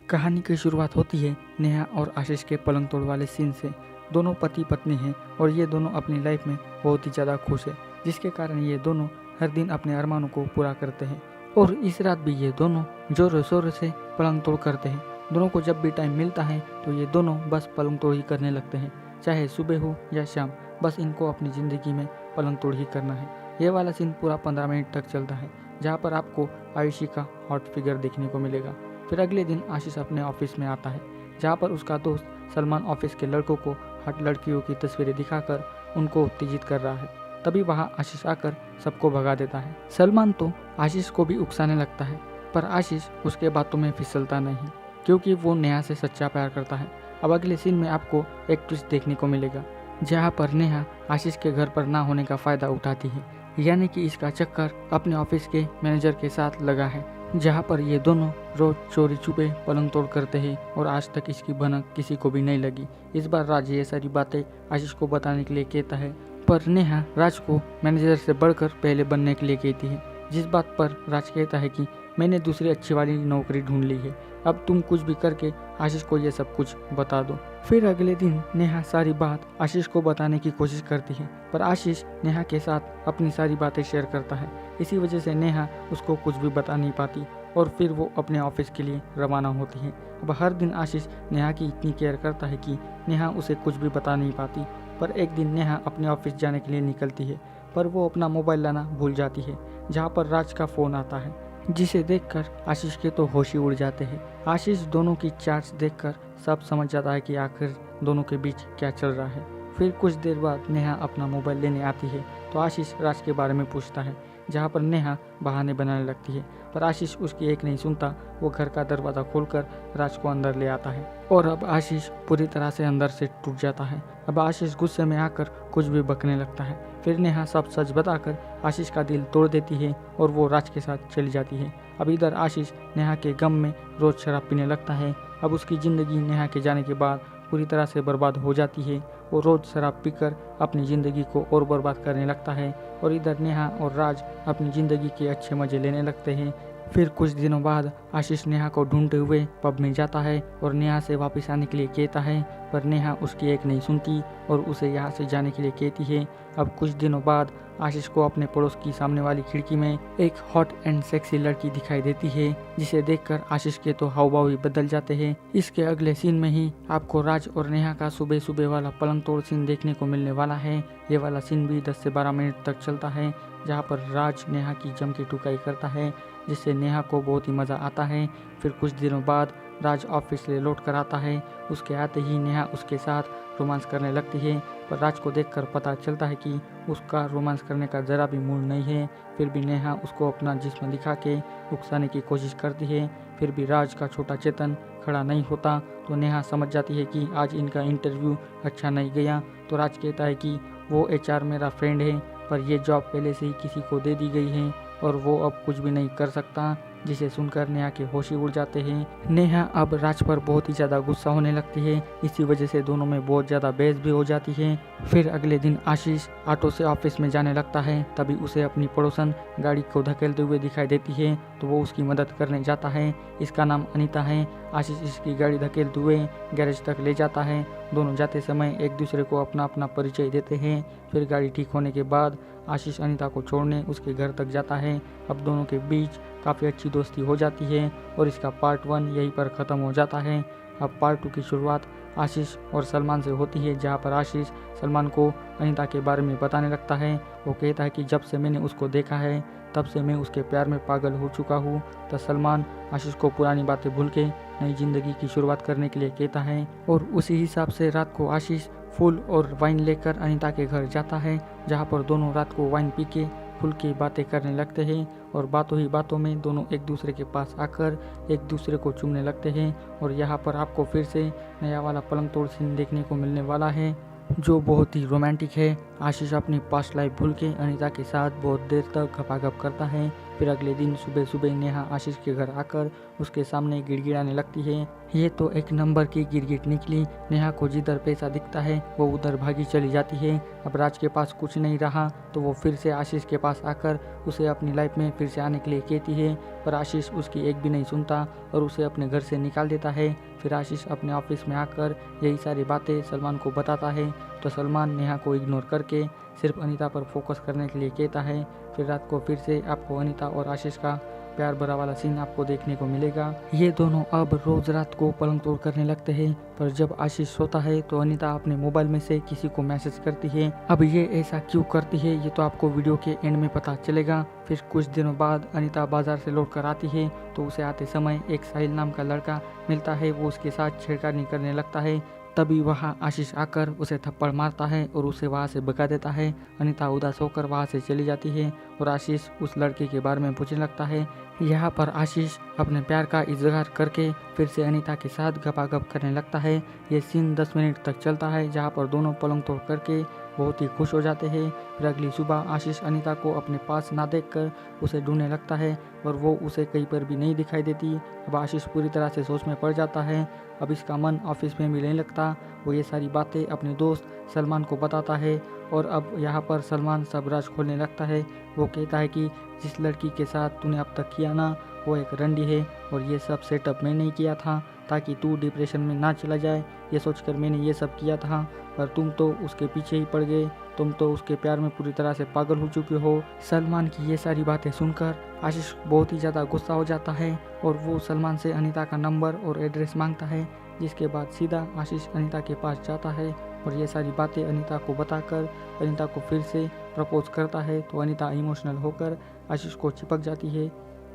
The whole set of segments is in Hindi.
कहानी की शुरुआत होती है नेहा और आशीष के पलंग तोड़ वाले सीन से। दोनों पति पत्नी हैं और ये दोनों अपनी लाइफ में बहुत ही ज़्यादा खुश है, जिसके कारण ये दोनों हर दिन अपने अरमानों को पूरा करते हैं। और इस रात भी ये दोनों जोरों शोरों से पलंग तोड़ करते हैं। दोनों को जब भी टाइम मिलता है तो ये दोनों बस पलंग तोड़ ही करने लगते हैं, चाहे सुबह हो या शाम। बस इनको अपनी ज़िंदगी में पलंग तोड़ ही करना है। ये वाला सीन पूरा 15 मिनट तक चलता है, जहाँ पर आपको आयुषी का हॉट फिगर देखने को मिलेगा। फिर अगले दिन आशीष अपने ऑफिस में आता है, जहाँ पर उसका दोस्त सलमान ऑफिस के लड़कों को हॉट लड़कियों की तस्वीरें दिखाकर उनको उत्तेजित कर रहा है। तभी वहाँ आशीष आकर सबको भगा देता है। सलमान तो आशीष को भी उकसाने लगता है, पर आशीष उसके बातों में फिसलता नहीं, क्योंकि वो नेहा से सच्चा प्यार करता है। अब अगले सीन में आपको एक ट्विस्ट देखने को मिलेगा, जहाँ पर नेहा आशीष के घर पर ना होने का फ़ायदा उठाती है, यानी कि इसका चक्कर अपने ऑफिस के मैनेजर के साथ लगा है, जहाँ पर ये दोनों रोज चोरी छुपे पलंग तोड़ करते हैं और आज तक इसकी भनक किसी को भी नहीं लगी। इस बार राज ये सारी बातें आशीष को बताने के लिए कहता है, पर नेहा राज को मैनेजर से बढ़कर पहले बनने के लिए कहती है, जिस बात पर राज कहता है कि मैंने दूसरी अच्छी वाली नौकरी ढूंढ ली है, अब तुम कुछ भी करके आशीष को ये सब कुछ बता दो। फिर अगले दिन नेहा सारी बात आशीष को बताने की कोशिश करती है, पर आशीष नेहा के साथ अपनी सारी बातें शेयर करता है। इसी वजह से नेहा उसको कुछ भी बता नहीं पाती और फिर वो अपने ऑफिस के लिए रवाना होती है। अब हर दिन आशीष नेहा की इतनी केयर करता है कि नेहा उसे कुछ भी बता नहीं पाती। पर एक दिन नेहा अपने ऑफिस जाने के लिए निकलती है, पर वो अपना मोबाइल लाना भूल जाती है, जहाँ पर राज का फ़ोन आता है, जिसे देखकर आशीष के तो होश ही उड़ जाते हैं। आशीष दोनों की चैट्स देखकर सब समझ जाता है कि आखिर दोनों के बीच क्या चल रहा है। फिर कुछ देर बाद नेहा अपना मोबाइल लेने आती है तो आशीष राज के बारे में पूछता है, जहाँ पर नेहा बहाने बनाने लगती है, पर आशीष उसकी एक नहीं सुनता। वो घर का दरवाज़ा खोलकर राज को अंदर ले आता है और अब आशीष पूरी तरह से अंदर से टूट जाता है। अब आशीष गुस्से में आकर कुछ भी बकने लगता है। फिर नेहा सब सच बताकर आशीष का दिल तोड़ देती है और वो राज के साथ चली जाती है। अब इधर आशीष नेहा के गम में रोज़ शराब पीने लगता है। अब उसकी ज़िंदगी नेहा के जाने के बाद पूरी तरह से बर्बाद हो जाती है। वो रोज़ शराब पीकर अपनी ज़िंदगी को और बर्बाद करने लगता है और इधर नेहा और राज अपनी ज़िंदगी के अच्छे मज़े लेने लगते हैं। फिर कुछ दिनों बाद आशीष नेहा को ढूंढते हुए पब में जाता है और नेहा से वापस आने के लिए कहता है, पर नेहा उसकी एक नहीं सुनती और उसे यहाँ से जाने के लिए कहती है। अब कुछ दिनों बाद आशीष को अपने पड़ोस की सामने वाली खिड़की में एक हॉट एंड सेक्सी लड़की दिखाई देती है, जिसे देखकर आशीष के तो हाव भाव ही बदल जाते हैं। इसके अगले सीन में ही आपको राज और नेहा का सुबह सुबह वाला पलंग तोड़ सीन देखने को मिलने वाला है। ये वाला सीन भी 10 से 12 मिनट तक चलता है, जहाँ पर राज नेहा की जम की टुकाई करता है, जिससे नेहा को बहुत ही मज़ा आता है। फिर कुछ दिनों बाद राज ऑफिस से लौट कर आता है। उसके आते ही नेहा उसके साथ रोमांस करने लगती है, पर राज को देखकर पता चलता है कि उसका रोमांस करने का ज़रा भी मूड नहीं है। फिर भी नेहा उसको अपना जिस्म दिखा के उकसाने की कोशिश करती है। फिर भी राज का छोटा चेतन खड़ा नहीं होता, तो नेहा समझ जाती है कि आज इनका इंटरव्यू अच्छा नहीं गया। तो राज कहता है कि वो HR मेरा फ्रेंड है, पर यह जॉब पहले से ही किसी को दे दी गई है और वो अब कुछ भी नहीं कर सकता, जिसे सुनकर नेहा के होश ही उड़ जाते हैं। नेहा अब राज पर बहुत ही ज़्यादा गुस्सा होने लगती है। इसी वजह से दोनों में बहुत ज़्यादा बहस भी हो जाती है। फिर अगले दिन आशीष ऑटो से ऑफिस में जाने लगता है, तभी उसे अपनी पड़ोसन गाड़ी को धकेलते हुए दिखाई देती है, तो वो उसकी मदद करने जाता है। इसका नाम अनीता है। आशीष इसकी गाड़ी धकेलते हुए गैरेज तक ले जाता है। दोनों जाते समय एक दूसरे को अपना अपना परिचय देते हैं। फिर गाड़ी ठीक होने के बाद आशीष अनीता को छोड़ने उसके घर तक जाता है। अब दोनों के बीच काफ़ी अच्छी दोस्ती हो जाती है और इसका पार्ट 1 यहीं पर ख़त्म हो जाता है। अब पार्ट 2 की शुरुआत आशीष और सलमान से होती है, जहाँ पर आशीष सलमान को अनीता के बारे में बताने लगता है। वो कहता है कि जब से मैंने उसको देखा है तब से मैं उसके प्यार में पागल हो चुका हूँ। तो सलमान आशीष को पुरानी बातें भूल के नई ज़िंदगी की शुरुआत करने के लिए कहता है और उसी हिसाब से रात को आशीष फूल और वाइन लेकर अनीता के घर जाता है, जहाँ पर दोनों रात को वाइन पी के खुल के बातें करने लगते हैं और बातों ही बातों में दोनों एक दूसरे के पास आकर एक दूसरे को चूमने लगते हैं। और यहाँ पर आपको फिर से नया वाला पलंग तोड़ सीन देखने को मिलने वाला है, जो बहुत ही रोमांटिक है। आशीष अपनी पास्ट लाइफ भूल के अनीता के साथ बहुत देर तक गपागप करता है फिर अगले दिन सुबह सुबह नेहा आशीष के घर आकर उसके सामने गिड़गिड़ाने लगती है। ये तो एक नंबर की गिरगिट निकली। नेहा को जिधर पैसा दिखता है वो उधर भागी चली जाती है। अब राज के पास कुछ नहीं रहा तो वो फिर से आशीष के पास आकर उसे अपनी लाइफ में फिर से आने के लिए कहती है, पर आशीष उसकी एक भी नहीं सुनता और उसे अपने घर से निकाल देता है। फिर आशीष अपने ऑफिस में आकर यही सारी बातें सलमान को बताता है तो सलमान नेहा को इग्नोर करके सिर्फ अनीता पर फोकस करने के लिए कहता है। फिर रात को फिर से आपको अनीता और आशीष का प्यार भरा वाला सीन आपको देखने को मिलेगा। ये दोनों अब रोज रात को पलंग तोड़ करने लगते हैं, पर जब आशीष सोता है तो अनीता अपने मोबाइल में से किसी को मैसेज करती है। अब ये ऐसा क्यों करती है ये तो आपको वीडियो के एंड में पता चलेगा। फिर कुछ दिनों बाद अनीता बाजार से लौट कर आती है तो उसे आते समय एक साहिल नाम का लड़का मिलता है। वो उसके साथ छेड़खानी करने लगता है। तभी वहाँ आशीष आकर उसे थप्पड़ मारता है और उसे वहाँ से भगा देता है। अनीता उदास होकर वहाँ से चली जाती है और आशीष उस लड़के के बारे में पूछने लगता है। यहाँ पर आशीष अपने प्यार का इजहार करके फिर से अनीता के साथ गपागप करने लगता है। ये सीन 10 मिनट तक चलता है जहाँ पर दोनों पलंग तोड़ करके बहुत ही खुश हो जाते हैं। फिर अगली सुबह आशीष अनीता को अपने पास ना देखकर उसे ढूंढने लगता है और वो उसे कहीं पर भी नहीं दिखाई देती। अब आशीष पूरी तरह से सोच में पड़ जाता है। अब इसका मन ऑफिस में भी नहीं लगता। वो ये सारी बातें अपने दोस्त सलमान को बताता है और अब यहाँ पर सलमान सब राज खोलने लगता है। वो कहता है कि जिस लड़की के साथ तूने अब तक किया ना वो एक रंडी है और ये सब सेटअप मैंने ही किया था ताकि तू डिप्रेशन में ना चला जाए। ये सोचकर मैंने ये सब किया था, पर तुम तो उसके पीछे ही पड़ गए। तुम तो उसके प्यार में पूरी तरह से पागल हो चुके हो। सलमान की ये सारी बातें सुनकर आशीष बहुत ही ज़्यादा गुस्सा हो जाता है और वो सलमान से अनीता का नंबर और एड्रेस मांगता है, जिसके बाद सीधा आशीष अनीता के पास जाता है और ये सारी बातें अनीता को बताकर अनीता को फिर से प्रपोज करता है। तो अनीता इमोशनल होकर आशीष को चिपक जाती है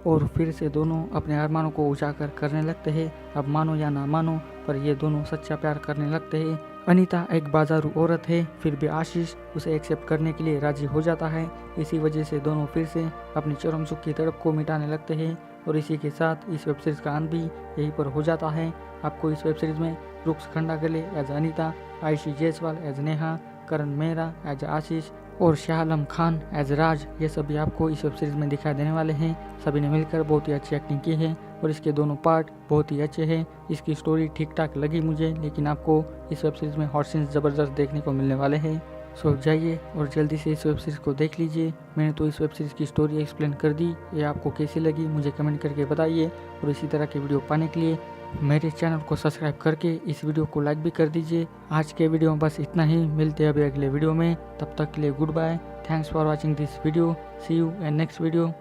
और फिर से दोनों अपने अरमानों को उजागर करने लगते हैं। अब मानो या ना मानो पर ये दोनों सच्चा प्यार करने लगते हैं। अनीता एक बाजारू औरत है, फिर भी आशीष उसे एक्सेप्ट करने के लिए राजी हो जाता है। इसी वजह से दोनों फिर से अपनी चरम सुख की तड़प को मिटाने लगते हैं और इसी के साथ इस वेब सीरीज़ का अंत भी यहीं पर हो जाता है। आपको इस वेब सीरीज़ में रुक्स खंडागले एज अनीता, आयशी जायसवाल एज नेहा, करण मेहरा एज आशीष और शाह आलम खान एज राज, ये सभी आपको इस वेब सीरीज़ में दिखाई देने वाले हैं। सभी ने मिलकर बहुत ही अच्छी एक्टिंग की है और इसके दोनों पार्ट बहुत ही अच्छे हैं। इसकी स्टोरी ठीक ठाक लगी मुझे, लेकिन आपको इस वेब सीरीज़ में हॉट सीन्स ज़बरदस्त देखने को मिलने वाले हैं। सो जाइए और जल्दी से इस वेब सीरीज़ को देख लीजिए। मैंने तो इस वेब सीरीज़ की स्टोरी एक्सप्लेन कर दी, ये आपको कैसी लगी मुझे कमेंट करके बताइए और इसी तरह के वीडियो पाने के लिए मेरे चैनल को सब्सक्राइब करके इस वीडियो को लाइक भी कर दीजिए। आज के वीडियो में बस इतना ही, मिलते हैं अभी अगले वीडियो में। तब तक के लिए good bye, thanks for watching this video, see you in next video.